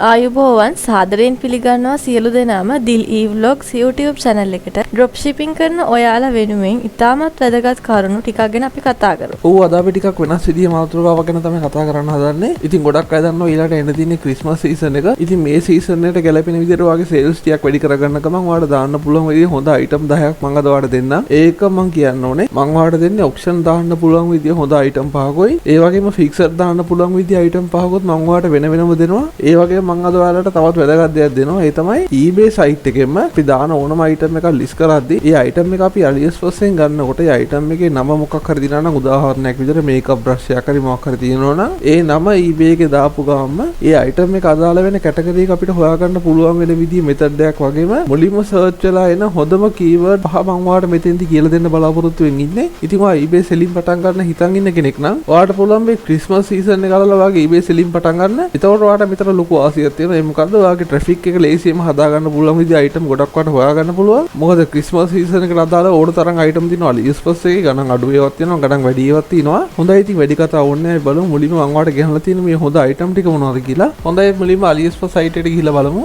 ආයුබෝවන් සාදරයෙන් පිළිගන්නවා සියලු දෙනාම දිල් ඊ ව්ලොග්ස් YouTube channel එකට drop shipping කරන ඔයාලා වෙනුවෙන් ඉතාමත් වැදගත් කරුණු ටිකක් ගැන අපි කතා කරමු. ඔව් අද අපි ටිකක් වෙනස් විදිහේ මාතෘකාවක් ගැන තමයි කතා කරන්න හදන්නේ. ඉතින් ගොඩක් අය දන්නවා ඊළඟට එන්න තියෙන ක්‍රිස්මස් සීසන් එක. ඉතින් මේ සීසන් එකට ගැලපෙන විදිහට ඔයාගේ සේල්ස් ටිකක් වැඩි කරගන්න ගමන් ඔයාලට දාන්න පුළුවන් විදිහේ හොඳ item 10ක් මම අද ඔයාලට දෙන්නම්. ඒක මම කියන්න ඕනේ. මම ඔයාලට දෙන්නේ auction දාන්න පුළුවන් විදිහේ හොඳ item පහකුයි. ඒ වගේම fixed දාන්න පුළුවන් විදිහේ item පහකුත් මම ඔයාලට වෙන වෙනම දෙනවා. ඒ වගේම මම අද ඔයාලට තවත් වැදගත් දෙයක් දෙනවා. ඒ තමයි eBay site එකෙන්ම අපි දාන ඕනම item එකක් list කරද්දී ඒ item එක අපි AliExpress එකෙන් ගන්නකොට ඒ item එකේ නම මොකක් හරි දිනා නම් උදාහරණයක් විදිහට මේකප් බ්‍රෂ් එකක් හරි මොකක් හරි තියෙනවා නම් ඒ නම eBay එකේ දාපු ගමන්ම ඒ item එක අදාළ වෙන කැටගරි එක අපිට හොයාගන්න පුළුවන් වෙන විදිහේ method එකක් වගේම මුලින්ම search වෙලා එන හොඳම keyword පහ මම ඔයාලට මෙතෙන්දි කියලා දෙන්න බලාපොරොත්තු වෙමින් ඉන්නේ. ඉතින් ඔයා eBay selling පටන් ගන්න හිතන් ඉන්න කෙනෙක් නම් ඔයාලට පුළුවන් මේ Christmas season එක අරලා ඔයාගේ eBay selling පටන් ගන්න. එතකොට ඔයාලට මෙතන ලොකු ආසියක් තියෙනවා. ඒ මොකද්ද ඔයාගේ traffic එක ලේසියෙන්ම හදා ගන්න පුළුවන් විදිහේ item ගොඩක් වට හොයා ගන්න පුළුවන්. මොකද Christmas season එකට අදාළ ඕන තරම් item තියෙනවා AliExpress එකේ. ගණන් අඩු ඒවාත් තියෙනවා, ගණන් වැඩි ඒවාත් තියෙනවා. හොඳයි ඉතින් වැඩි කතා ඕනේ නැහැ. බලමු මුලින්ම මම ඔයාලට ගෙනලා තියෙන මේ හොඳ item ටික මොනවද කියලා. හොඳයි මුලින්ම AliExpress site එකට ගිහිල්ලා බලමු.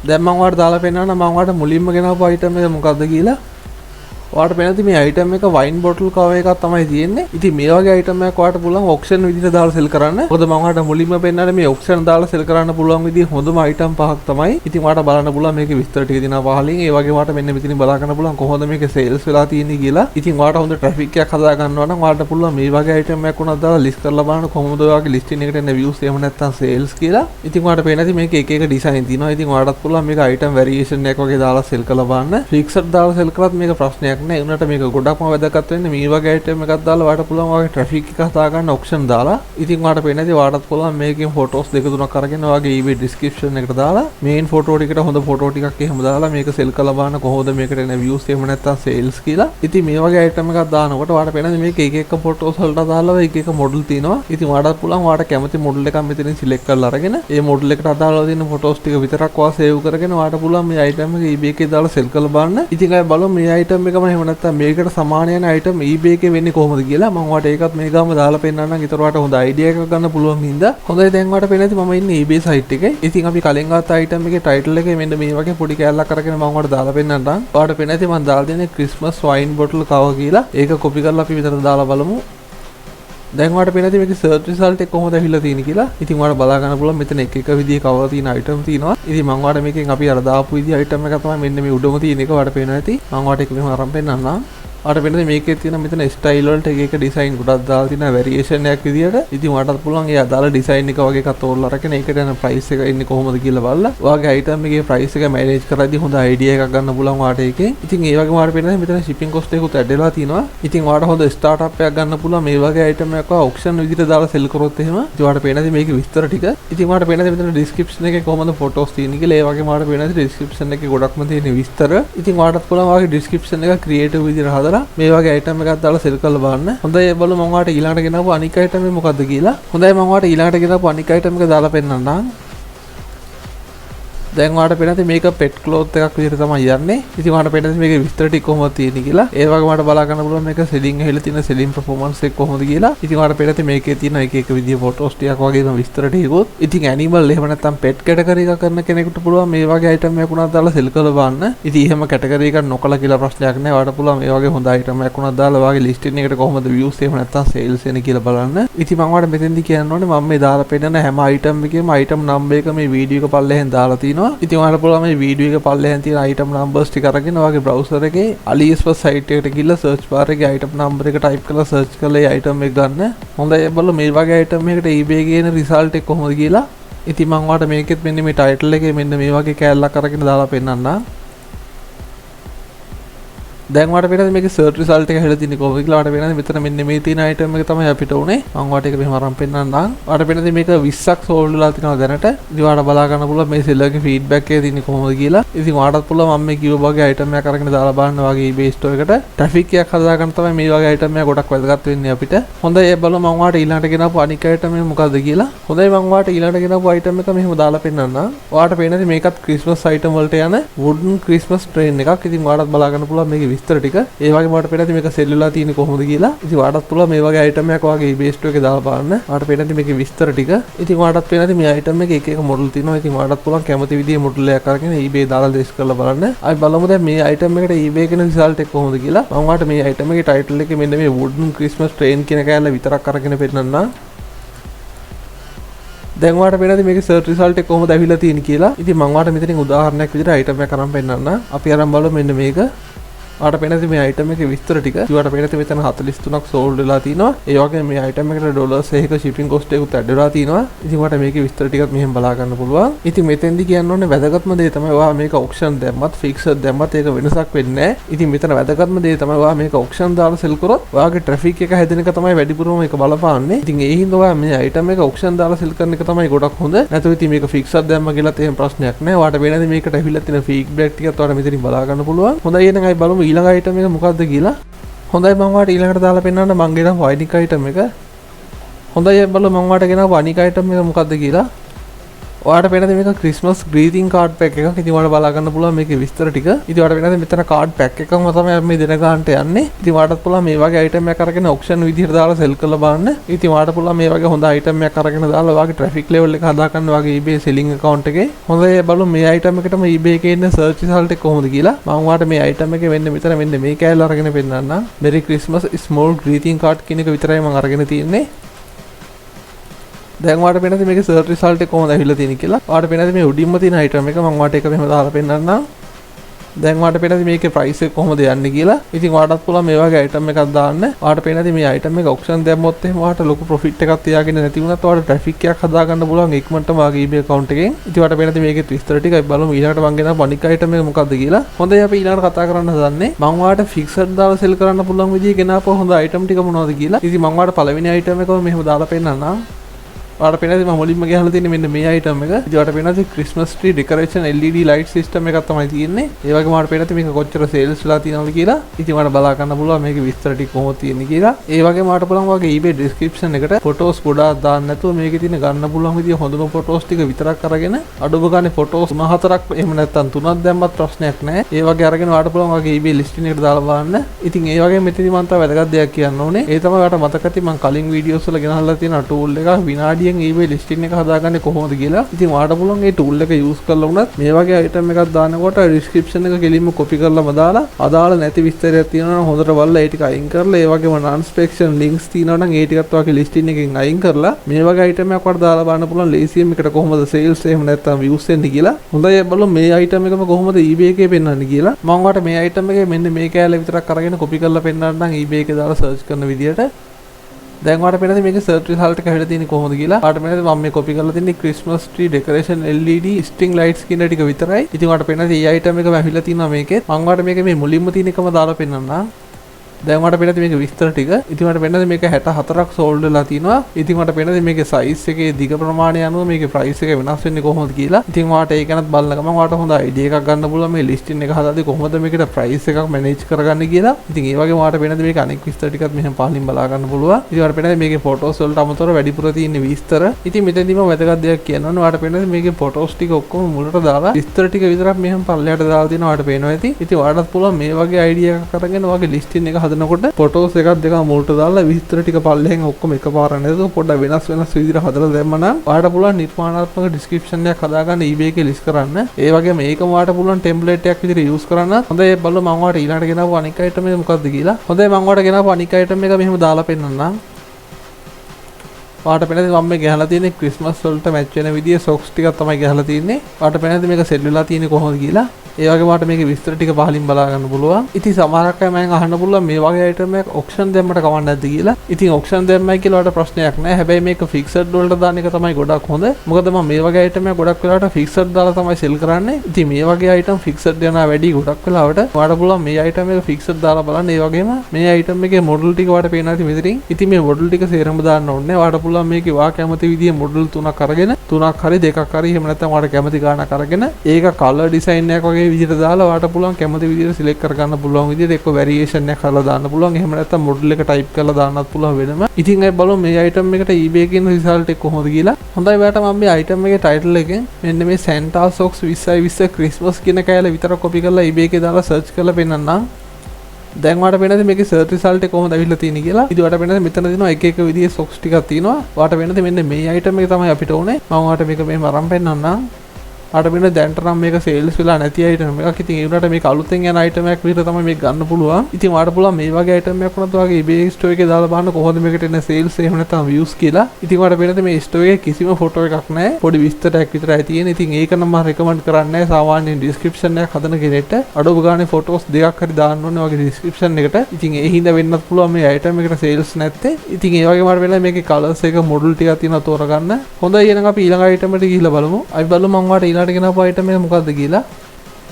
දැන් මම ඔයාලට දාලා පෙන්නනවා මම ඔයාලට මුලින්ම ගෙනාවු item එක මොකද්ද කියලා. ඔයාලට පේනද මේ item එක wine bottle cover එකක් තමයි තියෙන්නේ. ඉතින් මේ වගේ item එකක් ඔයාලට පුළුවන් auction විදිහට දාලා sell කරන්න. මොකද මම ඔයාලට මුලින්ම පෙන්නන්නේ මේ auction දාලා sell කරන්න පුළුවන් විදිහ හොඳම item පහක් තමයි. ඉතින් ඔයාලට බලන්න පුළුවන් මේකේ විස්තර ටික දෙනවා පහලින්. ඒ වගේම ඔයාලට මෙන්න මෙතනින් බලා ගන්න පුළුවන් කොහොමද මේකේ sales වෙලා තියෙන්නේ කියලා. ඉතින් ඔයාලට හොඳ traffic එකක් හදා ගන්නවා නම් ඔයාලට පුළුවන් මේ වගේ item එකක් උනත් දාලා list කරලා බලන්න කොහොමද ඔයාගේ listing එකට එන views එහෙම නැත්නම් sales කියලා. ඉතින් ඔයාලට පේනද මේකේ එක එක design තියෙනවා. ඉතින් ඔයාලටත් පුළුවන් මේක item variation එකක් වගේ දාලා sell කරලා බලන්න. fixed දාලා sell කරත් මේක ප්‍රශ්නයක් නෑ. ඒ උනට මේක ගොඩක්ම වැදගත් වෙන්නේ මේ වගේ item එකක් දාලා ඔයාලට පුළුවන් ඔයාගේ traffic එක හදා ගන්න auction දාලා. ඉතින් ඔයාලට පේන්නේ නැති ඔයාලට පුළුවන් මේකෙන් photos දෙක තුනක් අරගෙන ඔයාගේ eBay description එකට දාලා main photo ටිකට හොඳ photo ටිකක් එහෙම දාලා මේක sell කරලා බලන්න කොහොමද මේකට එන views එහෙම නැත්නම් sales කියලා. ඉතින් මේ වගේ item එකක් දානකොට ඔයාලට පේන්නේ මේක එක එක photos වලට දාලා එක එක model තියෙනවා. ඉතින් ඔයාලට පුළුවන් ඔයාලට කැමති model එකක් මෙතනින් select කරලා අරගෙන ඒ model එකට අදාළව තියෙන photos ටික විතරක් ඔයා save කරගෙන ඔයාලට පුළුවන් මේ item එක eBay එකේ දාලා sell කරලා බලන්න. ඉතින් අය බලමු මේ item එකම එහෙම නැත්නම් මේකට සමාන යන item eBay එකේ වෙන්නේ කොහොමද කියලා. මම ඔයාලට ඒකත් මේ ගාම දාලා පෙන්නන්නම්. ඊතර ඔයාලට හොඳ idea එකක් ගන්න පුළුවන් හින්දා. හොඳයි දැන් ඔයාලට පේන්නේ නැති මම ඉන්නේ eBay site එකේ. ඉතින් අපි කලින් ගත්ත item එකේ title එකේ මෙන්න මේ වගේ පොඩි කෑල්ලක් අරගෙන මම ඔයාලට දාලා පෙන්නන්නම්. ඔයාලට පේන්නේ නැති මම දාලා දෙන්නේ Christmas wine bottle cover කියලා. ඒක copy කරලා අපි විතර දාලා බලමු. දැන් ඔයාලට පේන්නේ නැති මේකේ search result එක කොහොමද ඇවිල්ලා තියෙන්නේ කියලා. ඉතින් ඔයාලට බලා ගන්න පුළුවන් මෙතන එක එක විදිහේ cover තියෙන item තියෙනවා. ඉතින් මම ඔයාලට මේකෙන් අපි අර දාපු විදිහේ item එක තමයි මෙන්න මේ උඩම තියෙන එක. ඔයාලට පේන්නේ නැති මම ඔයාලට ඒක මෙහෙම අරන් පෙන්නන්නම්. ඔයාලට පේන්නේ මේකේ තියෙන මෙතන style වලට එක එක design ගොඩක් දාලා තියෙන variation එකක් විදියට. ඉතින් ඔයාලට පුළුවන් ඒ අදාළ design එක වගේ එකක් තෝරලා අරගෙන ඒකට යන price එක ඉන්නේ කොහොමද කියලා බලලා ඔයාගේ item එකේ price එක manage කරද්දී හොඳ idea එකක් ගන්න පුළුවන් ඔයාලට ඒකෙන්. ඉතින් ඒ වගේම ඔයාලට පේන්නේ මෙතන shipping cost එකකුත් add වෙලා තියෙනවා. ඉතින් ඔයාලට හොඳ startup එකක් ගන්න පුළුවන් මේ වගේ item එකක් auction විදියට දාලා sell කරොත් එහෙම. ඉතින් ඔයාලට පේන්නේ මේකේ විස්තර ටික. ඉතින් ඔයාලට පේන්නේ මෙතන description එකේ කොහොමද photos තියෙන්නේ කියලා. ඒ වගේම ඔයාලට පේන්නේ description එකේ ගොඩක්ම තියෙන විස්තර. ඉතින් ඔයාලට පුළුවන් ඔයාගේ description එක creative විදියට හදලා මේ වගේ item එකක් දාලා sell කරලා බලන්න. හොඳයි බලමු මම ඔයාලට ඊළඟට ගෙනාවු අනික් item එක මොකද්ද කියලා. හොඳයි මම ඔයාලට ඊළඟට ගෙනාවු අනික් item එක දාලා පෙන්නන්නම්. දැන් ඔයාලට පේන්නේ මේක pet cloth එකක් විදිහට තමයි යන්නේ. ඉතින් ඔයාලට පේන්නේ මේකේ විස්තර ටික කොහොමද තියෙන්නේ කියලා. ඒ වගේම ඔයාලට බලා ගන්න පුළුවන් මේක selling ඇහිලා තියෙන selling performance එක කොහොමද කියලා. ඉතින් ඔයාලට පේන්නේ මේකේ තියෙන එක එක විදිහේ photos ටිකක් වගේම විස්තර ටිකකුත්. ඉතින් animal එහෙම නැත්නම් pet category එකක් කරන කෙනෙකුට පුළුවන් මේ වගේ item එකක් උනත් දාලා sell කරලා බලන්න. ඉතින් එහෙම category එකක් නොකලා කියලා ප්‍රශ්නයක් නැහැ. ඔයාලට පුළුවන් මේ වගේ හොඳ item එකක් උනත් දාලා ඔයාගේ listing එකට කොහොමද views එහෙම නැත්නම් sales එන්නේ කියලා බලන්න. ඉතින් මම ඔයාලට මෙතෙන්දි කියන්න ඕනේ මම මේ දාලා පෙන්නන හැම item එකේම item number එක මේ වීඩියෝ එක පල්ලෙහෙන් දාලා තිනවා. ඉතින් ඔයාලට පුළුවන් මේ වීඩියෝ එක පල්ලෙහෙන් තියෙන item numbers ටික අරගෙන ඔයාගේ browser එකේ AliExpress site එකට ගිහලා search bar එකේ item number එක type කරලා search කරලා ඒ item එක ගන්න. හොඳයි බලමු මේ වගේ item එකකට eBay එකේ එන result එක කොහොමද කියලා. ඉතින් මම ඔයාලට මේකෙත් මෙන්න මේ title එකේ මෙන්න මේ වගේ කෑල්ලක් අරගෙන දාලා පෙන්නන්නම්. දැන් ඔයාලට පේනද මේකේ search result එක හැදලා තියෙන්නේ කොහොමද කියලා. ඔයාලට පේනද මෙතන මෙන්න මේ තියෙන item එක තමයි අපිට උනේ. මම ඔයාලට ඒක මෙහෙම අරන් පෙන්නන්නම්. ඔයාලට පේනද මේක 20ක් sold වෙලා තියෙනවා දැනට. ඉතින් ඔයාලට බලා ගන්න පුළුවන් මේ seller ගේ feedback එක තියෙන්නේ කොහොමද කියලා. ඉතින් ඔයාලටත් පුළුවන් මම මේ කිව්ව වගේ item එකක් අරගෙන දාලා බලන්න වගේ eBay store එකට traffic එකක් හදා ගන්න තමයි මේ වගේ item එක ගොඩක් වැදගත් වෙන්නේ අපිට. හොඳයි ඒ බලමු මම ඔයාලට ඊළඟට ගෙනාවු අනික් item එක මොකද්ද කියලා. හොඳයි මම ඔයාලට ඊළඟට ගෙනාවු item එක මෙහෙම දාලා පෙන්නන්නම්. ඔයාලට පේනද මේකත් Christmas item වලට යන wooden Christmas train එකක්. ඉතින් ඔයාලත් බලා ගන්න පුළුවන් මේකේ විස්තර ටික. ඒ වගේම ඔයාලට පේනවා ඉතින් මේක සෙල් වෙලා තියෙන්නේ කොහොමද කියලා. ඉතින් ඔයාලටත් පුළුවන් මේ වගේ item එකක් ඔයාගේ eBay store එකේ දාලා බලන්න. ඔයාලට පේනවා ඉතින් මේකේ විස්තර ටික. ඉතින් ඔයාලටත් පේනවා ඉතින් මේ item එකේ එක එක model තියෙනවා. ඉතින් ඔයාලටත් පුළුවන් කැමති විදිහේ model එකක් අරගෙන eBay දාලා list කරලා බලන්න. අපි බලමු දැන් මේ item එකට eBay කියන result එක කොහොමද කියලා. මම ඔයාලට මේ item එකේ title එකේ මෙන්න මේ wooden Christmas train කියන කෑල්ල විතරක් අරගෙන පෙන්නන්නම්. දැන් ඔයාලට පේනවාද මේකේ search result එක කොහොමද ඇවිල්ලා තියෙන්නේ කියලා. ඉතින් මම ඔයාලට මෙතනින් උදාහරණයක් විදිහට item එකක් අරන් පෙන්නන්න. අපි අරන් බලමු මෙන්න මේක. ඔයාලට පේනවාද මේ item එකේ විස්තර ටික. ඔයාලට පේනවාද මෙතන 43ක් sold වෙලා තිනවා. ඒ වගේම මේ item එකට ඩොලර්ස් එකක shipping cost එකකුත් add වෙලා තිනවා. ඉතින් ඔයාලට මේකේ විස්තර ටිකත් මෙහෙම බලා ගන්න පුළුවන්. ඉතින් මෙතෙන්දි කියන්න ඕනේ වැදගත්ම දේ තමයි ඔයා මේක auction දැම්මත් fixed දැම්මත් ඒක වෙනසක් වෙන්නේ නැහැ. ඉතින් මෙතන වැදගත්ම දේ තමයි ඔයා මේක auction දාලා sell කරොත් ඔයාගේ traffic එක හැදෙන එක තමයි වැඩිපුරම ඒක බලපාන්නේ. ඉතින් ඒ හින්දා ඔයා මේ item එක auction දාලා sell කරන එක තමයි ගොඩක් හොඳ. නැත්නම් ඉතින් මේක fixed දැම්ම කියලාත් එහෙම ප්‍රශ්නයක් නැහැ. ඔයාලට වෙනද මේකට ඇවිල්ලා තියෙන feedback ටිකත් ඔයාලට මෙතනින් බලා ගන්න පුළුවන්. හොඳයි එහෙනම් අපි බලමු ඊළඟ item එක මොකක්ද කියලා. හොඳයි මම ඔයාලට ඊළඟට දාලා පෙන්නන්න මම ගෙනාව අනික් item එක. හොඳයි අපි බලමු මම ඔයාලට ගෙනාව අනික් item එක මොකක්ද කියලා. ඔයාලට පේනද මේක Christmas greeting card pack එකක්. ඉතින් ඔයාලට බලා ගන්න පුළුවන් මේකේ විස්තර ටික. ඉතින් ඔයාලට පේනද මෙතන card pack එකක්ම තමයි අපි මේ දෙන ගන්නට යන්නේ. ඉතින් ඔයාලටත් පුළුවන් මේ වගේ item එකක් අරගෙන auction විදිහට දාලා sell කරලා බලන්න. ඉතින් ඔයාලට පුළුවන් මේ වගේ හොඳ item එකක් අරගෙන දාලා ඔයාගේ traffic level එක හදා ගන්න ඔයාගේ eBay selling account එකේ. හොඳයි බලමු මේ item එකටම eBay එකේ ඉන්න search result එක කොහොමද කියලා. මම ඔයාලට මේ item එකේ මෙන්න මෙතන මෙන්න මේ කෑල්ල අරගෙන පෙන්නන්නම්. Merry Christmas small greeting card කියන එක විතරයි මම අරගෙන තියෙන්නේ. දැන් ඔයාලට පේනද මේකේ search result එක කොහොමද ඇවිල්ලා තියෙන්නේ කියලා. ඔයාලට පේනද මේ උඩින්ම තියෙන item එක මම ඔයාලට ඒක මෙහෙම දාලා පෙන්නන්නම්. දැන් ඔයාලට පේනද මේකේ price එක කොහොමද යන්නේ කියලා. ඉතින් ඔයාලටත් පුළුවන් මේ වගේ item එකක් දාන්න. ඔයාලට පේනද මේ item එක auction දැම්මොත් එහෙම ඔයාලට ලොකු profit එකක් තියාගෙන නැති වුණත් ඔයාලට traffic එකක් හදා ගන්න පුළුවන් ඉක්මනටම ඔයාගේ eBay account එකෙන්. ඉතින් ඔයාලට පේනද මේකේ විස්තර ටික අපි බලමු ඊළඟට මම ගෙනාව අනික් item එක මොකක්ද කියලා. හොඳයි අපි ඊළඟට කතා කරන්න හදන්නේ මම ඔයාලට fixed දාලා sell කරන්න පුළුවන් විදිහේ ගෙනාපු හොඳ item ටික මොනවද කියලා. ඉතින් මම ඔයාලට පළවෙනි item එකම මෙහෙම දාලා පෙන්නන්නම්. ඔයාලට පේනද මම මුලින්ම ගහලා තියෙන්නේ මෙන්න මේ item එක. ඉතින් ඔයාලට පේනද Christmas tree decoration LED light system එකක් තමයි තියෙන්නේ. ඒ වගේම ඔයාලට පේනද මේක කොච්චර sales වෙලා තියෙනවද කියලා. ඉතින් ඔයාලට බලා ගන්න පුළුවන් මේකේ විස්තර ටික කොහොමද තියෙන්නේ කියලා. ඒ වගේම ඔයාලට පුළුවන් ඔයාගේ eBay description එකට photos ගොඩාක් දාන්න නැතුව මේකේ තියෙන ගන්න පුළුවන් විදිය හොඳම photos ටික විතරක් අරගෙන අඩුම ගානේ photos 3-4ක් එහෙම නැත්නම් 3ක් දැම්මත් ප්‍රශ්නයක් නැහැ. ඒ වගේ අරගෙන ඔයාලට පුළුවන් ඔයාගේ eBay listing එකට දාලා බලන්න. ඉතින් ඒ වගේ මෙතනදි මම තව වැදගත් දෙයක් කියන්න ඕනේ. ඒ තමයි ඔයාලට මතක ඇති මම කලින් videos වල ගෙනහලා තියෙන tool එක විනාඩියෙන් eBay listing එක හදාගන්නේ කොහොමද කියලා. ඉතින් ඔයාලට පුළුවන් මේ tool එක use කරලා වුණත් මේ වගේ item එකක් දානකොට description එක කෙලින්ම copy කරලාම දාලා අදාළ නැති විස්තරයක් තියෙනවා නම් හොඳට බලලා ඒ ටික අයින් කරලා ඒ වගේම non-inspection links තියෙනවා නම් ඒ ටිකත් ඔයාගේ listing එකෙන් අයින් කරලා මේ වගේ item එකක් වඩ දාලා බලන්න පුළුවන් ලේසියෙන් එකට කොහොමද sales එහෙම නැත්නම් views එන්නේ කියලා. හොඳයි බලමු මේ item එකම කොහොමද eBay එකේ පෙන්වන්නේ කියලා. මම ඔයාලට මේ item එකේ මෙන්න මේ කෑල්ල විතරක් අරගෙන copy කරලා පෙන්නන්නම් eBay එකේ දාලා search කරන විදියට. දැන් ඔයාලට පේනද මේකේ search result එක ඇවිල්ලා තියෙන්නේ කොහොමද කියලා. ඔයාලට පේනද මම මේ copy කරලා තින්නේ Christmas tree decoration LED string lights කියන ටික විතරයි. ඉතින් ඔයාලට පේනද මේ item එකම ඇවිල්ලා තියෙනවා මේකේ. මම ඔයාලට මේක මේ මුලින්ම තියෙන එකම දාලා පෙන්නන්නම්. දැන් ඔයාලට පේනද මේකේ විස්තර ටික. ඉතින් ඔයාලට පේනද මේක 64ක් sold වෙලා තියෙනවා. ඉතින් ඔයාලට පේනද මේකේ size එකේ දිග ප්‍රමාණය අනුව මේකේ price එක වෙනස් වෙන්නේ කොහොමද කියලා. ඉතින් ඔයාලට ඒක ගැනත් බලන ගමන් ඔයාලට හොඳ idea එකක් ගන්න පුළුවන් මේ listing එක හදාදී කොහොමද මේකට price එකක් manage කරගන්නේ කියලා. ඉතින් ඒ වගේම ඔයාලට පේනද මේක අනෙක් විස්තර ටිකත් මෙහෙම පහලින් බලා ගන්න පුළුවන්. ඉතින් ඔයාලට පේනද මේකේ photos වලට අමතරව වැඩිපුර තියෙන විස්තර. ඉතින් මෙතනදීම වැදගත් දෙයක් කියන්න ඕනේ. ඔයාලට පේනද මේකේ photos ටික ඔක්කොම මුලට දාලා විස්තර ටික විතරක් මෙහෙම පල්ලෙහාට දාලා තියෙනවා. ඔයාලට පේනවා ඇති. ඉතින් ඔයාලටත් පුළුවන් මේ වගේ idea එකක් අරගෙන ඔයාගේ listing එක හදනකොට photos එකක් දෙකක් මුලට දාලා විස්තර ටික පල්ලෙහෙන් ඔක්කොම එකපාර නේද පොඩ්ඩක් වෙනස් විදිහට හදලා දැම්ම නම් ඔයාලට පුළුවන් නිර්මාණාත්මක description එකක් හදාගන්න eBay එකේ list කරන්න. ඒ වගේම මේකම ඔයාලට පුළුවන් template එකක් විදිහට use කරන්න. හොඳයි බලමු මම ඔයාලට ඊළඟට ගෙනාවු අනික් item එක මොකක්ද කියලා. හොඳයි මම ඔයාලට ගෙනාවු අනික් item එක මෙහෙම දාලා පෙන්නන්නම්. ඔයාලට පේනද මම මේ ගහලා තියෙන්නේ Christmas වලට match වෙන විදිහේ socks ටිකක් තමයි ගහලා තියෙන්නේ. ඔයාලට පේනද මේක sell වෙලා තියෙන්නේ කොහොමද කියලා. ඒ වගේම ඔයාලට මේකේ විස්තර ටික පහලින් බලා ගන්න පුළුවන්. ඉතින් සමහරක් අය මම අහන්න පුළුවන් මේ වගේ item එකක් auction දැම්මට කවන්න නැද්ද කියලා. ඉතින් auction දැම්මයි කියලා ඔයාලට ප්‍රශ්නයක් නැහැ. හැබැයි මේක fixed වලට දාන එක තමයි ගොඩක් හොඳ. මොකද මම මේ වගේ item එකක් ගොඩක් වෙලාවට fixed දාලා තමයි sell කරන්නේ. ඉතින් මේ වගේ item fixed යනවා වැඩි ගොඩක් වෙලාවට. ඔයාලට පුළුවන් මේ item එක fixed දාලා බලන්න. ඒ වගේම මේ item එකේ model ටික ඔයාලට පේනවා ඉතින් මෙතනින්. ඉතින් මේ model ටික සේරම දාන්න ඕනේ. ඔයාලට පුළුවන් මේකේ වා කැමති විදිහේ model තුනක් අරගෙන තුනක් හරි දෙකක් හරි එහෙම නැත්නම් ඔයාලට කැමති ගානක් අරගෙන ඒක color design එකක් වගේ විදිහට දාලා ඔයාලට පුළුවන් කැමති විදිහට select කරගන්න පුළුවන් විදිහට එක්ක variation එකක් කරලා දාන්න පුළුවන්. එහෙම නැත්නම් model එක type කරලා දාන්නත් පුළුවන් වෙනම. ඉතින් අපි බලමු මේ item එකට eBay එකේ result එක කොහොමද කියලා. හොඳයි ඔයාලට මම මේ item එකේ title එකෙන් මෙන්න මේ Santa Socks 2020 Christmas කියන කෑල්ල විතර copy කරලා eBay එකේ දාලා search කරලා පෙන්නන්නම්. දැන් ඔයාලට පේනද මේකේ සර්ච් රිසල්ට් එක කොහොමද ඇවිල්ලා තියෙන්නේ කියලා. ඉතින් ඔයාලට පේනද මෙතන තියෙනවා එක එක විදිහේ සොක්ස් ටිකක් තියෙනවා. ඔයාලට පේනද මෙන්න මේ අයිටම් එක තමයි අපිට ඕනේ. මම ඔයාලට මේක මෙහෙම අරන් පෙන්නන්නම්. අර වෙන දැන්ට නම් මේක සේල්ස් වෙලා නැති අයිටම් එකක්. ඉතින් ඒ වුණාට මේක අලුතෙන් යන අයිටම් එකක් විතර තමයි මේක ගන්න පුළුවන්. ඉතින් ඔයාලට පුළුවන් මේ වගේ අයිටම් එකක් වුණත් ඔයාගේ eBay store එකේ දාලා බලන්න කොහොමද මේකට එන සේල්ස් එහෙම නැත්නම් views කියලා. ඉතින් ඔයාලට වෙනද මේ store එකේ කිසිම ෆොටෝ එකක් නැහැ. පොඩි විස්තරයක් විතරයි තියෙන්නේ. ඉතින් ඒක නම් මම රෙකමන්ඩ් කරන්නේ නැහැ සාමාන්‍යයෙන් description එකක් හදන කෙනෙක්ට. අඩුම ගානේ ෆොටෝස් දෙකක් හරි දාන්න ඕනේ වගේ description එකට. ඉතින් ඒ හින්දා වෙන්නත් පුළුවන් මේ අයිටම් එකට සේල්ස් නැත්තේ. ඉතින් ඒ වගේම වෙලා මේකේ කලර්ස් එක මොඩල් ටිකක් තියෙනවා තෝරගන්න. හොඳයි එහෙනම් අපි ඊළඟ අයිටම් එකට ගිහිල්ලා බලමු. අපි බලමු මම ඔයාලට ඊළඟට ගෙනාපු අයිටම් එක මොකක්ද කියලා.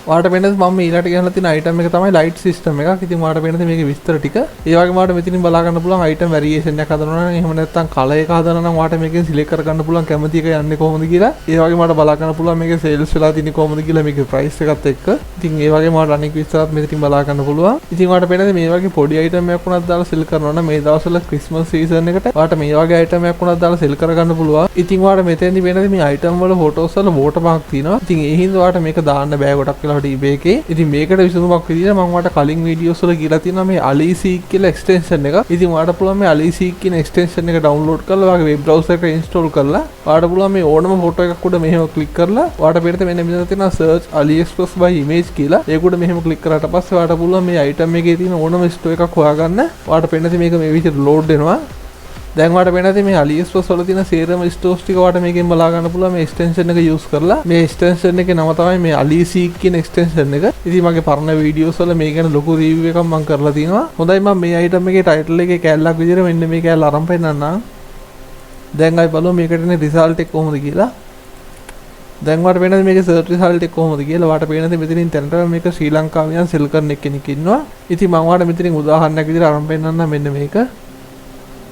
ඔයාලට පේනද මම ඊළඟට ගෙනලා තියෙන අයිටම් එක තමයි ලයිට් සිස්ටම් එකක්. ඉතින් ඔයාලට පේනද මේකේ විස්තර ටික. ඒ වගේම ඔයාලට මෙතනින් බලා ගන්න පුළුවන් අයිටම් වැරියේෂන් එකක් හදනවා නම් එහෙම නැත්නම් කලර් එක හදනවා නම් ඔයාලට මේකෙන් සිලෙක්ට් කර ගන්න පුළුවන් කැමති එක යන්නේ කොහොමද කියලා. ඒ වගේම ඔයාලට බලා ගන්න පුළුවන් මේකේ සේල්ස් වෙලා තියෙන්නේ කොහොමද කියලා මේකේ ප්‍රයිස් එකත් එක්ක. ඉතින් ඒ වගේම ඔයාලට අනික් විස්තරත් මෙතනින් බලා ගන්න පුළුවන්. ඉතින් ඔයාලට පේනද මේ වගේ පොඩි අයිටම් එකක් වුණත් දාලා සෙල් කරනවා නම් මේ දවස්වල ක්‍රිස්මස් සීසන් එකට ඔයාලට මේ වගේ අයිටම් එකක් වුණත් දාලා සෙල් කර ගන්න පුළුවන්. ඉතින් ඔයාලට මෙතෙන්දි පේනද මේ අයිටම් වල ෆොටෝස් වල වෝටර්මාර්ක් තියෙනවා. ඉතින් ඒ හින්දා ඔයාලට මේක දාන්න බෑ ගොඩක් වෙලාවට eBay එකේ. ඉතින් මේකට විසඳුමක් විදිහට මම ඔයාලට කලින් වීඩියෝස් වල කියලා තියෙනවා මේ AliSeek කියලා එක්ස්ටෙන්ෂන් එක. ඉතින් ඔයාලට පුළුවන් මේ AliSeek කියන එක්ස්ටෙන්ෂන් එක ඩවුන්ලෝඩ් කරලා ඔයාගේ වෙබ් බ්‍රවුසර් එකට ඉන්ස්ටෝල් කරලා ඔයාලට පුළුවන් මේ ඕනම ෆොටෝ එකක් උඩ මෙහෙම ක්ලික් කරලා ඔයාලට පේනද මෙන්න මෙතන තියෙනවා search AliExpress by image කියලා. ඒක උඩ මෙහෙම ක්ලික් කරාට පස්සේ ඔයාලට පුළුවන් මේ අයිටම් එකේ තියෙන ඕනම ස්ටෝර් එකක් හොයාගන්න. ඔයාලට පේනද මේක මේ විදිහට ලෝඩ් වෙනවා. දැන් ඔයාලට පේනද මේ AliExpress වල තියෙන සේරම ස්ටෝර්ස් ටික ඔයාලට මේකෙන් බලා ගන්න පුළුවන් මේ එක්ස්ටෙන්ෂන් එක යූස් කරලා. මේ එක්ස්ටෙන්ෂන් එකේ නම තමයි මේ AliSeek කියන එක්ස්ටෙන්ෂන් එක. ඉතින් මගේ පරණ වීඩියෝස් වල මේ ගැන ලොකු රිවිව් එකක් මම කරලා තියෙනවා. හොඳයි මම මේ අයිටම් එකේ ටයිටල් එකේ කැලලක් විදිහට මෙන්න මේ කැලල අරන් පෙන්නන්නම්. දැන් අපි බලමු මේකට එන රිසල්ට් එක කොහොමද කියලා. දැන් ඔයාලට පේනද මේකේ සර්ච් රිසල්ට් එක කොහොමද කියලා. ඔයාලට පේනද මෙතනින් තැනට මේක ශ්‍රී ලංකාවෙන් සෙල් කරන කෙනෙක් ඉන්නවා. ඉතින් මම ඔයාලට මෙතනින් උදාහරණයක් විදිහට අරන් පෙන්නන්නම් මෙන්න මේක.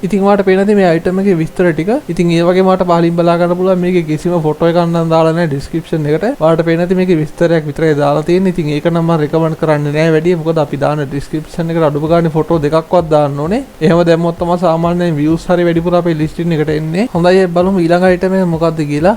ඉතින් ඔයාලට පේනද මේ අයිටම් එකේ විස්තර ටික. ඉතින් ඒ වගේම ඔයාලට පහලින් බලා ගන්න පුළුවන් මේකේ කිසිම ෆොටෝ එකක් නම් දාලා නැහැ ඩිස්ක්‍රිප්ෂන් එකට. ඔයාලට පේනද මේකේ විස්තරයක් විතරයි දාලා තියෙන්නේ. ඉතින් ඒක නම් මම රෙකමන්ඩ් කරන්නේ නැහැ වැඩි. මොකද අපි දාන ඩිස්ක්‍රිප්ෂන් එකට අඩුම ගානේ ෆොටෝ දෙකක්වත් දාන්න ඕනේ. එහෙම දැම්මොත් තමයි සාමාන්‍යයෙන් views හරි වැඩිපුර අපේ ලිස්ටින් එකට එන්නේ. හොඳයි බලමු ඊළඟ අයිටම් එක මොකක්ද කියලා.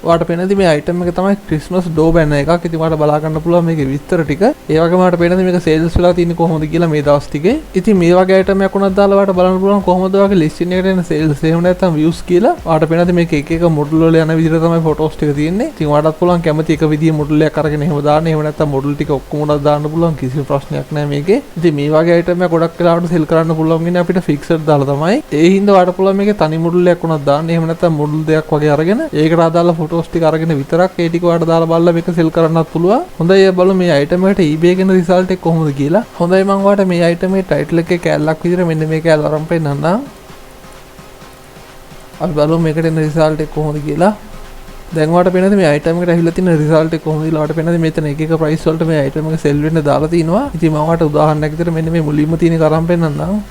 ඔයාලට පේනද මේ අයිටම් එක තමයි ක්‍රිස්මස් ඩෝ බෑනර් එකක්. ඉතින් ඔයාලට බලා ගන්න පුළුවන් මේකේ විස්තර ටික. ඒ වගේම ඔයාලට පේනද මේක සේල්ස් වෙලා තියෙන්නේ කොහොමද කියලා මේ දවස් ටිකේ. ඉතින් මේ වගේ අයිටම් එකක් උනත් දාලා ඔයාලට බලන්න පුළුවන් කොහොමද ඔයාගේ ලිස්ටින් එකට එන සේල්ස් එහෙම නැත්නම් views කියලා. ඔයාලට පේනද මේක එක එක මොඩල් වල යන විදිහට තමයි ෆොටෝස් ටික තියෙන්නේ. ඉතින් ඔයාලටත් පුළුවන් කැමති එක විදිහේ මොඩල් එකක් අරගෙන එහෙම දාන්න. එහෙම නැත්නම් මොඩල් ටික ඔක්කොම උනත් දාන්න පුළුවන්. කිසිම ප්‍රශ්නයක් නැහැ මේකේ. ඉතින් මේ වගේ අයිටම් එක ගොඩක් වෙලාවට සෙල් කරන්න පුළුවන් ඉන්නේ අපිට ෆික්සඩ් දාලා තමයි. ඒ හින්දා ඔයාලට පුළුවන් මේකේ තනි මොඩල් එකක් උනත් දාන්න. එහෙම නැත්නම් මොඩල් දෙකක් වගේ අරගෙන ඒකට අදාළ ෆොටෝස් ටික අරගෙන විතරක් ඒ ටික ඔයාලට දාලා බලලා මේක සෙල් කරන්නත් පුළුවන්. හොඳයි බලමු මේ අයිටම් එකට eBay එකේ රිසල්ට් එක කොහොමද කියලා. හොඳයි මම ඔයාලට මේ අයිටම් එකේ ටයිටල් එකේ කැලලක් විදිහට මෙන්න මේ කැලල අරන් පෙන්නන්නම්. අපි බලමු මේකට එන රිසල්ට් එක කොහොමද කියලා. දැන් ඔයාලට පේනද මේ අයිටම් එකට ඇවිල්ලා තියෙන රිසල්ට් එක කොහොමද කියලා. ඔයාලට පේනද මෙතන එක එක ප්‍රයිස් වලට මේ අයිටම් එක සෙල් වෙන්න දාලා තිනවා. ඉතින් මම ඔයාලට උදාහරණයක් විදිහට මෙන්න මේ මුලින්ම තියෙන එක අරන් පෙන්නන්නම්.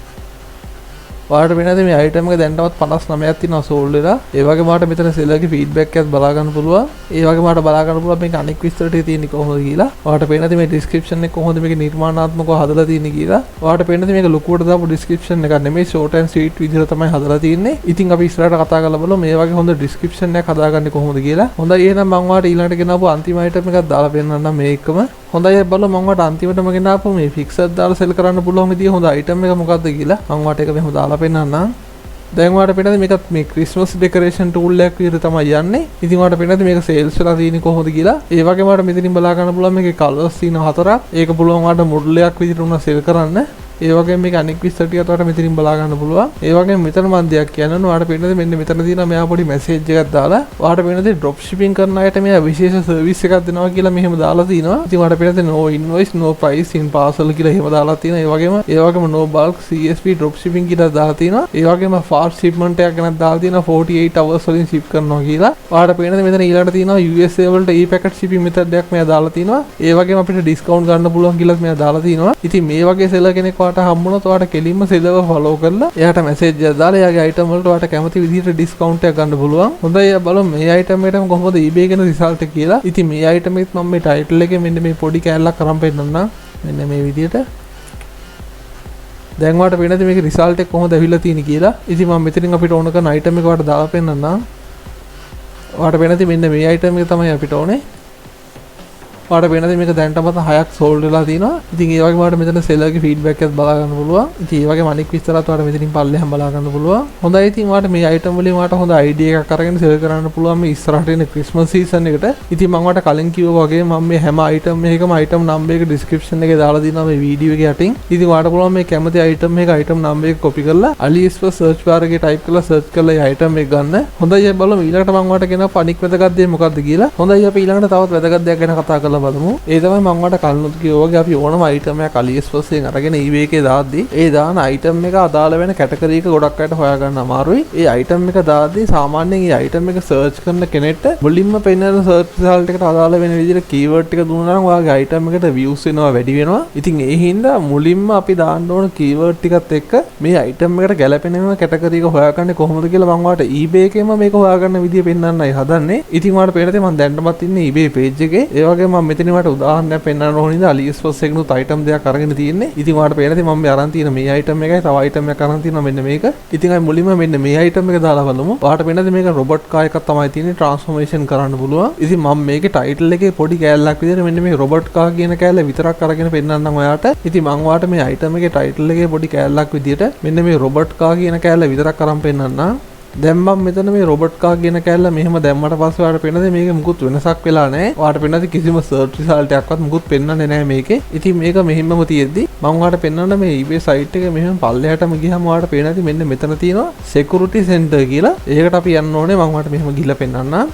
ඔයාලට පේනද මේ අයිටම් එක දැන්ටමත් 59ක් තියෙනවා සෝල්ඩ් වෙලා. ඒ වගේම ඔයාලට මෙතන සෙලර්ගේ ෆීඩ්බැක් එකත් බලා ගන්න පුළුවන්. ඒ වගේම ඔයාලට බලා ගන්න පුළුවන් මේක අනික් විස්තර ටික තියෙන්නේ කොහොමද කියලා. ඔයාලට පේනද මේ ඩිස්ක්‍රිප්ෂන් එක කොහොමද මේක නිර්මාණාත්මකව හදලා තියෙන්නේ කියලා. ඔයාලට පේනද මේක ලොකුවට දාපු ඩිස්ක්‍රිප්ෂන් එකක් නෙමෙයි ෂෝට් ඇන්ඩ් ස්වීට් විදිහට තමයි හදලා තියෙන්නේ. ඉතින් අපි ඉස්සරහට කතා කරලා බලමු මේ වගේ හොඳ ඩිස්ක්‍රිප්ෂන් එකක් හදාගන්නේ කොහොමද කියලා. හොඳයි එහෙනම් මම ඔයාලට ඊළඟට ගෙනාවු අන්තිම අයිටම් එකක් දාලා පෙන්නන්නම් මේකම. හොඳයි බලමු මම ඔයාලට අන්තිමටම ගෙනාවු මේ ෆික්සඩ් දාලා සෙල් කරන්න පුළුවන් විදිය හොඳ අයිටම් එක මොකක්ද කියලා. මම ඔයාලට ඒක මෙහෙම දාලා පෙන්නන්නම්. දැන් ඔයාලට පේනද මේකත් මේ ක්‍රිස්මස් ඩෙකොරේෂන් ටූල් එකක් විදිහට තමයි යන්නේ. ඉතින් ඔයාලට පේනද මේක සේල්ස් වෙලා තියෙන්නේ කොහොමද කියලා. ඒ වගේම ඔයාලට මෙතනින් බලා ගන්න පුළුවන් මේකේ කලර්ස් තියෙනවා 4ක්. ඒක පුළුවන් ඔයාලට මොඩල් එකක් විදිහට උනා සෙල් කරන්න. ඒ වගේම මේක අනික් විස්තර ටිකත් ඔයාලට මෙතනින් බලා ගන්න පුළුවන්. ඒ වගේම මෙතන මම දෙයක් කියන්න ඔයාලට පේනද මෙන්න මෙතන තියෙනවා මෙයා පොඩි මැසේජ් එකක් දාලා ඔයාලට පේනද ඩ්‍රොප් ෂිපින් කරන අයට මෙයා විශේෂ සර්විස් එකක් දෙනවා කියලා මෙහෙම දාලා තිනවා. ඉතින් ඔයාලට පේනද no invoice no price in parcel කියලා එහෙම දාලා තියෙනවා. ඒ වගේම no bulk CSP drop shipping කියලා දාලා තියෙනවා. ඒ වගේම fast shipment එකක් ගැන දාලා තියෙනවා 48 hours වලින් ship කරනවා කියලා. ඔයාලට පේනද මෙතන ඊළඟට තියෙනවා USA වලට e-packet shipping method එකක් මෙයා දාලා තියෙනවා. ඒ වගේම අපිට discount ගන්න පුළුවන් කියලා මෙයා දාලා තියෙනවා. ඉතින් මේ වගේ seller කෙනෙක් ඔයාලට හම්බුනොත් ඔයාලට කෙලින්ම සෙලව ෆලෝ කරලා එයාට මැසේජ් එකක් දාලා එයාගේ අයිටම් වලට ඔයාලට කැමති විදිහට ඩිස්කවුන්ට් එකක් ගන්න පුළුවන්. හොඳයි බලමු මේ අයිටම් එකටම කොහොමද eBay එකේ රිසල්ට් එක කියලා. ඉතින් මේ අයිටම් එකත් මම මේ ටයිටල් එකේ මෙන්න මේ පොඩි කැලලක් අරන් පෙන්නන්නම්. මෙන්න මේ විදිහට. දැන් ඔයාලට පේනද මේකේ රිසල්ට් එක කොහොමද ඇවිල්ලා තියෙන්නේ කියලා. ඉතින් මම මෙතනින් අපිට ඕන කරන අයිටම් එක ඔයාලට දාලා පෙන්නන්නම්. ඔයාලට පේනද මෙන්න මේ අයිටම් එක තමයි අපිට ඕනේ. ඔයාලට වෙනද මේක දැනටමත් 6ක් සෝල්ඩ් වෙලා තියෙනවා. ඉතින් ඒ වගේම ඔයාලට මෙතන සෙලර්ගේ ෆීඩ්බැක් එකත් බලා ගන්න පුළුවන්. ඉතින් ඒ වගේම අනික් විස්තරات ඔයාලට මෙතනින් පල්ලෙහාම බලා ගන්න පුළුවන්. හොඳයි ඉතින් ඔයාලට මේ අයිටම් වලින් ඔයාලට හොඳ අයිඩියා එකක් අරගෙන සෙල් කරන්න පුළුවන් මේ ඉස්සරහට එන ක්‍රිස්මස් සීසන් එකට. ඉතින් මම ඔයාලට කලින් කිව්වා වගේ මම මේ හැම අයිටම් එකකම අයිටම් නම්බර් එක ඩිස්ක්‍රිප්ෂන් එකේ දාලා දිනවා මේ වීඩියෝ එකේ යටින්. ඉතින් ඔයාලට පුළුවන් මේ කැමති අයිටම් එක අයිටම් නම්බර් එක කොපි කරලා AliExpress සර්ච් බාර් එකේ ටයිප් කරලා සර්ච් කරලා මේ අයිටම් එක ගන්න. හොඳයි අපි බලමු ඊළඟට මම ඔයාලට කියනවා අනික් වැදගත් දේ මොකක්ද කියලා. හොඳයි අපි ඊළඟට තවත් වැදගත් දෙයක් ගැන කතා කරලා බලමු. ඒ තමයි මම ඔයාලට කලිනුත් කිව්වා වගේ අපි ඕනම අයිටම් එකක් AliExpress එකෙන් අරගෙන eBay එකේ දාද්දි ඒ දාන අයිටම් එක අදාළ වෙන කැටගරි එක ගොඩක් අයට හොයාගන්න අමාරුයි. ඒ අයිටම් එක දාද්දි සාමාන්‍යයෙන් ඒ අයිටම් එක සර්ච් කරන කෙනෙක්ට මුලින්ම පෙන්නන සර්ච් රිසල්ට් එකට අදාළ වෙන විදිහට කීවර්ඩ් ටික දුන්නා නම් ඔයාගේ අයිටම් එකට views වෙනවා වැඩි වෙනවා. ඉතින් ඒ හින්දා මුලින්ම අපි දාන්න ඕන කීවර්ඩ් ටිකත් එක්ක මේ අයිටම් එකට ගැලපෙනම කැටගරි එක හොයාගන්නේ කොහොමද කියලා මම ඔයාලට eBay එකේම මේක හොයාගන්න විදිය පෙන්නන්නයි හදන්නේ. ඉතින් ඔයාලට පේනතේ මම දැනටමත් ඉන්නේ eBay page එකේ. ඒ වගේම මම මෙතන ඔයාලට උදාහරණයක් පෙන්නන්න ඕන ඉඳලා AliExpress එකනොත් අයිටම් දෙයක් අරගෙන තියෙන්නේ. ඉතින් ඔයාලට පේනතේ මම මේ අරන් තියෙන මේ අයිටම් එකයි තව අයිටම් එකක් අරන් තියෙනවා මෙන්න මේක. ඉතින් අපි මුලින්ම මෙන්න මේ අයිටම් එක දාලා බලමු. ඔයාලට පේනතේ මේක රොබොට් කාර් එකක් තමයි තියෙන්නේ ට්‍රාන්ස්ෆෝමේෂන් කරන්න පුළුවන්. ඉතින් මම මේකේ ටයිටල් එකේ පොඩි කෑල්ලක් විදිහට මෙන්න මේ රොබොට් කාර් කියන කෑල්ල විතරක් අරගෙන පෙන්නන්නම් ඔයාලට. ඉතින් මම ඔයාලට මේ අයිටම් එකේ ටයිටල් එකේ පොඩි කෑල්ලක් විදිහට මෙන්න මේ රොබොට් කාර් කියන කෑල්ල විතරක් අරන් පෙන්නන්නම්. දැන් මම මෙතන මේ රොබොට් කාර් කියන කෑල්ල මෙහෙම දැම්මට පස්සේ ඔයාලට පේනද මේකේ මුකුත් වෙනසක් වෙලා නැහැ. ඔයාලට පේනද කිසිම සර්ච් රිසල්ට් එකක්වත් මුකුත් පෙන්වන්නේ නැහැ මේකේ. ඉතින් මේක මෙහෙමම තියෙද්දි මම ඔයාලට පෙන්වන්න මේ eBay site එක මෙහෙම පල්ලෙහාටම ගියාම ඔයාලට පේනද මෙන්න මෙතන තියෙනවා security center කියලා. ඒකට අපි යන්න ඕනේ. මම ඔයාලට මෙහෙම ගිහලා පෙන්වන්නම්.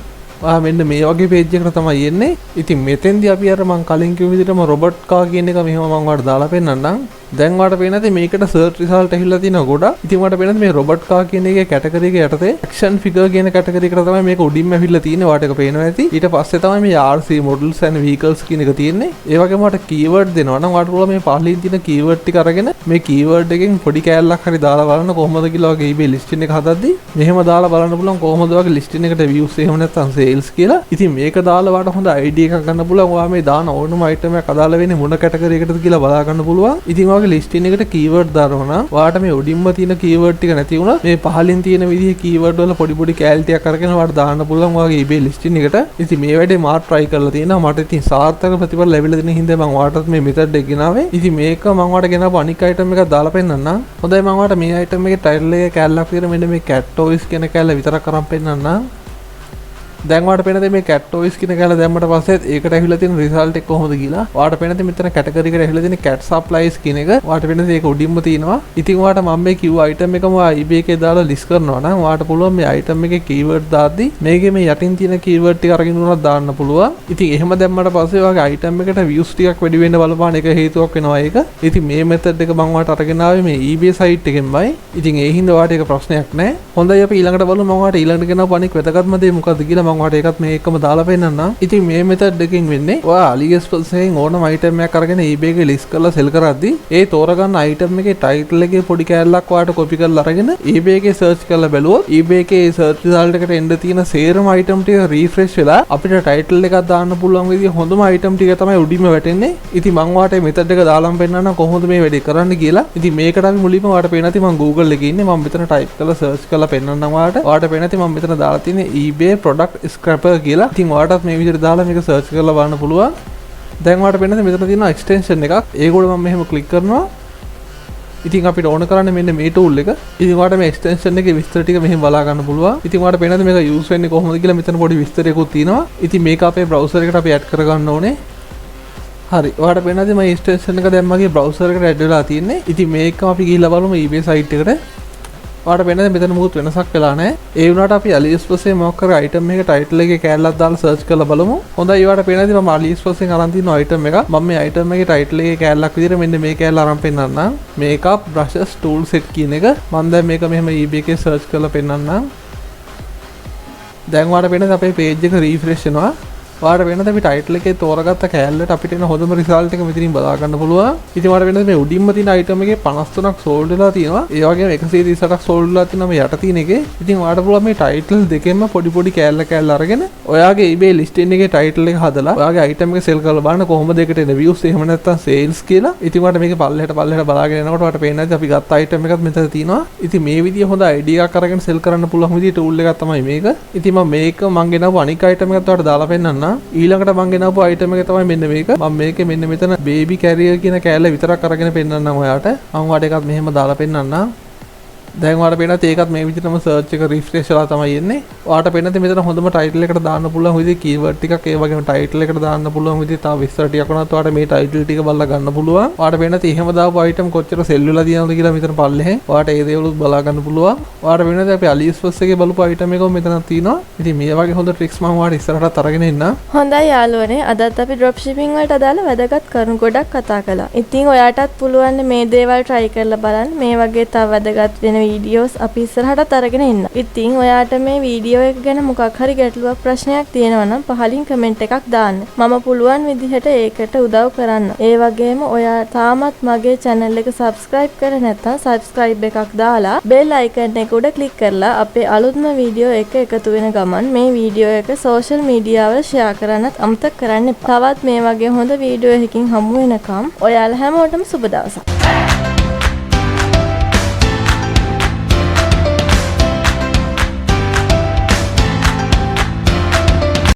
මෙන්න මේ වගේ පේජ් එකකට තමයි එන්නේ. ඉතින් මෙතෙන්දී අපි අර මම කලින් කිව්ව විදිහටම රොබොට් කාර් කියන එක මෙහෙම මම ඔයාලට දාලා පෙන්නන්නම්. දැන් ඔයාලට පේනද මේකට සර්ච් රිසල්ට් ඇහිලා තියෙනවා ගොඩක්. ඉතින් ඔයාලට පේනද මේ රොබොට් කාර් කියන එකේ කැටගරි එක යටතේ ඇක්ෂන් ෆිගර් කියන කැටගරි එකට තමයි මේක උඩින්ම ඇවිල්ලා තියෙන්නේ. ඔයාලට ඒක පේනවා ඇති. ඊට පස්සේ තමයි මේ RC models and vehicles කියන එක තියෙන්නේ. ඒ වගේම ඔයාලට කීවර්ඩ් දෙනවා නම් ඔයාලට පුළුවන් මේ පහලින් තියෙන කීවර්ඩ් ටික අරගෙන මේ කීවර්ඩ් එකෙන් පොඩි කෑල්ලක් හරි දාලා බලන්න කොහොමද කියලා වගේ eBay listing එක හදද්දි මෙහෙම දාලා බලන්න පුළුවන් කොහොමද වගේ listing එකට views එහෙම නැත්නම් sales කියලා. ඉතින් මේක දාලා ඔයාලට හොඳ idea එකක් ගන්න පුළුවන්. ඔයා මේ දාන ඕනම item එකක් අදාළ වෙන්නේ මොන කැටගරි එකටද කියලා බලා ගන්න පුළුවන්. ඉතින් ඔයාගේ listing එකට කීවර්ඩ් දානවා නම් ඔයාලට මේ උඩින්ම තියෙන කීවර්ඩ් ටික නැති වුණා මේ පහලින් තියෙන විදිහේ කීවර්ඩ් වල පොඩි පොඩි කැලටියක් අරගෙන ඔයාලට දාන්න පුළුවන් ඔයාගේ eBay listing එකට. ඉතින් මේ වැඩේ මාත් try කරලා තියෙනවා. මට ඉතින් සාර්ථක ප්‍රතිඵල ලැබිලා දෙන හින්දා මම ඔයාලටත් මේ method එක ගෙනාවේ. ඉතින් මේක මම ඔයාලට ගෙනාවු අනික් item එකක් දාලා පෙන්නන්නම්. හොඳයි මම ඔයාලට මේ item එකේ title එකේ කැලලක් විතර මෙන්න මේ cat toys කියන කැලල විතරක් අරන් පෙන්නන්නම්. දැන් ඔයාලට පේනද මේ cat toys කියන කැලල දැම්මට පස්සේ ඒකට ඇවිල්ලා තියෙන රිසල්ට් එක කොහොමද කියලා. ඔයාලට පේනද මෙතන කැටගරි එකට ඇවිල්ලා තියෙන cat supplies කියන එක. ඔයාලට පේනද ඒක උඩින්ම තියෙනවා. ඉතින් ඔයාලට මම මේ කිව්ව item එකම eBay එකේ දාලා list කරනවා නම් ඔයාලට පුළුවන් මේ item එකේ keyword දාද්දි මේකේ මේ යටින් තියෙන keyword ටික අරගෙන උනත් දාන්න පුළුවන්. ඉතින් එහෙම දැම්මට පස්සේ ඔයාගේ item එකට views ටිකක් වැඩි වෙන්න බලපාන එක හේතුවක් වෙනවා ඒක. ඉතින් මේ method එක මම ඔයාලට අරගෙන ආවේ මේ eBay site එකෙන්මයි. ඉතින් ඒ හින්දා ඔයාලට ඒක ප්‍රශ්නයක් නැහැ. හොඳයි අපි ඊළඟට බලමු මම ඔයාලට ඊළඟට ගෙනාව අනික් වැදගත්ම දේ මොකක්ද කියලා මම ඔයාලට ඒකත් මේ එකම දාලා පෙන්නන්නම්. ඉතින් මේ method එකකින් වෙන්නේ ඔයා AliExpress එකෙන් ඕනම item එකක් අරගෙන eBay එකේ list කරලා sell කරද්දි ඒ තෝරගන්න item එකේ title එකේ පොඩි කෑල්ලක් ඔයාලට copy කරලා අරගෙන eBay එකේ search කරලා බැලුවොත් eBay එකේ search result එකට එන්න තියෙන සේරම item ටික refresh වෙලා අපිට title එකක් දාන්න පුළුවන් විදිහ හොඳම item ටික තමයි උඩින්ම වැටෙන්නේ. ඉතින් මම ඔයාලට මේ method එක දාලාම පෙන්නන්නම් කොහොමද මේ වැඩේ කරන්න කියලා. ඉතින් මේකට අපි මුලින්ම ඔයාලට පේන නැති මම Google එකේ ඉන්නේ. මම මෙතන type කරලා search කරලා පෙන්නන්නම් ඔයාලට. ඔයාලට පේන නැති මම මෙතන දාලා තියෙන්නේ eBay product scraper කියලා. ඉතින් ඔයාලටත් මේ විදිහට දාලා මේක search කරලා බලන්න පුළුවන්. දැන් ඔයාලට පේනද මෙතන තියෙන extension එකක්. ඒකෝඩ මම මෙහෙම click කරනවා. ඉතින් අපිට ඕන කරන්නේ මෙන්න මේ tool එක. ඉතින් ඔයාලට මේ extension එකේ විස්තර ටික මෙහෙම බලා ගන්න පුළුවන්. ඉතින් ඔයාලට පේනද මේක use වෙන්නේ කොහොමද කියලා මෙතන පොඩි විස්තරයකුත් තියෙනවා. ඉතින් මේක අපේ browser එකට අපි add කරගන්න ඕනේ. හරි. ඔයාලට පේනද මේ extension එක දැන් මගේ browser එකට add වෙලා තියෙන්නේ. ඉතින් මේකම අපි ගිහිල්ලා බලමු eBay site එකට. ඔයාලට පේනද මෙතන මොකුත් වෙනසක් වෙලා නැහැ. ඒ වුණාට අපි AliExpress එකේ මොකක් කර item එකේ title එකේ කැලලක් දාලා search කරලා බලමු. හොඳයි ඔයාලට පේනද මම AliExpress එකෙන් අරන් තියෙන item එක. මම මේ item එකේ title එකේ කැලලක් විදිහට මෙන්න මේ කැලල අරන් පෙන්නන්නම්. makeup brushes tool set කියන එක. මම දැන් මේක මෙහෙම eBay එකේ search කරලා පෙන්නන්නම්. දැන් ඔයාලට පේනද අපේ page එක refresh වෙනවා. ඔයාලට වෙනද අපි ටයිටල් එකේ තෝරගත්ත කෑල්ලට අපිට එන හොඳම රිසල්ට් එක මෙතනින් බලා ගන්න පුළුවන්. ඉතින් ඔයාලට වෙනද මේ උඩින්ම තියෙන අයිටම් එකේ 53ක් සෝල්ඩ් වෙලා තියෙනවා. ඒ වගේම 138ක් සෝල්ඩ් වෙලා තියෙනවා මේ යට තියෙන එකේ. ඉතින් ඔයාලට පුළුවන් මේ ටයිටල් දෙකෙන්ම පොඩි පොඩි කෑල්ල අරගෙන ඔයාගේ eBay listing එකේ ටයිටල් එක හදලා ඔයාගේ අයිටම් එක සෙල් කරලා බලන්න කොහොමද ඒකට එන views එහෙම නැත්නම් sales කියලා. ඉතින් ඔයාලට මේක පල්ලෙහාට බලාගෙන යනකොට ඔයාලට පේන්නේ නැති අපි ගත්ත අයිටම් එකත් මෙතන තියෙනවා. ඉතින් මේ විදිය හොඳ idea එකක් අරගෙන සෙල් කරන්න පුළුවන් විදිය tool එකක් තමයි මේක. ඉතින් මම මේක ගෙනාවු අනික් අයිටම් එකත් ඔයාලට දාලා පෙන්නන්නම්. ඊළඟට මම ගෙනාවු අයිටම් එක තමයි මෙන්න මේක. මම මේකේ මෙන්න මෙතන බේබි කැරියර් කියන කෑල්ල විතරක් අරගෙන පෙන්නන්නම් ඔයාලට. මම ඔයාලට එකක් මෙහෙම දාලා පෙන්නන්නම්. දැන් ඔයාලට පේනවා ඒකත් මේ විදිහටම සර්ච් එක රිෆ්‍රෙෂ් වෙලා තමයි එන්නේ. ඔයාලට පේනවා මෙතන හොඳම ටයිටල් එකට දාන්න පුළුවන් විදිහේ කීවර්ඩ් ටිකක් ඒ වගේම ටයිටල් එකට දාන්න පුළුවන් විදිහේ තව විස්තර ටිකක් වුණත් ඔයාලට මේ ටයිටල් ටික බලලා ගන්න පුළුවන්. ඔයාලට පේනවා එහෙම දාපු අයිටම් කොච්චර සෙල් වෙලා තියෙනවද කියලා මෙතන පල්ලෙහෙන්. ඔයාලට ඒ දේවලුත් බලා ගන්න පුළුවන්. ඔයාලට පේනවා අපි AliExpress එකේ බලපු අයිටම් එකම මෙතනක් තියෙනවා. ඉතින් මේ වගේ හොඳ ට්‍රික්ස් මම ඔයාලට ඉස්සරහට අරගෙන එන්නම්. හොඳයි යාළුවනේ අදත් අපි ඩ්‍රොප් ශිපින් වලට අදාළ වැදගත් කරුණු ගොඩක් කතා කළා. ඉතින් ඔයාටත් පුළුවන් මේ දේවල් try කරලා බලන්න. මේ වගේ තව වැදගත් වෙන වීඩියෝස් අපි ඉස්සරහටත් අරගෙන එන්න. ඉතින් ඔයාට මේ වීඩියෝ එක ගැන මොකක් හරි ගැටලුවක් ප්‍රශ්නයක් තියෙනවා නම් පහලින් කමෙන්ට් එකක් දාන්න. මම පුළුවන් විදිහට ඒකට උදව් කරන්න. ඒ වගේම ඔයා තාමත් මගේ channel එක subscribe කරලා නැත්නම් subscribe එකක් දාලා bell icon එක උඩ click කරලා අපේ අලුත්ම වීඩියෝ එක එකතු වෙන ගමන් මේ වීඩියෝ එක social media වල share කරන්නත් අමතක කරන්න එපා. තවත් මේ වගේ හොඳ වීඩියෝ එකකින් හමු වෙනකම් ඔයාලා හැමෝටම සුබ දවසක්.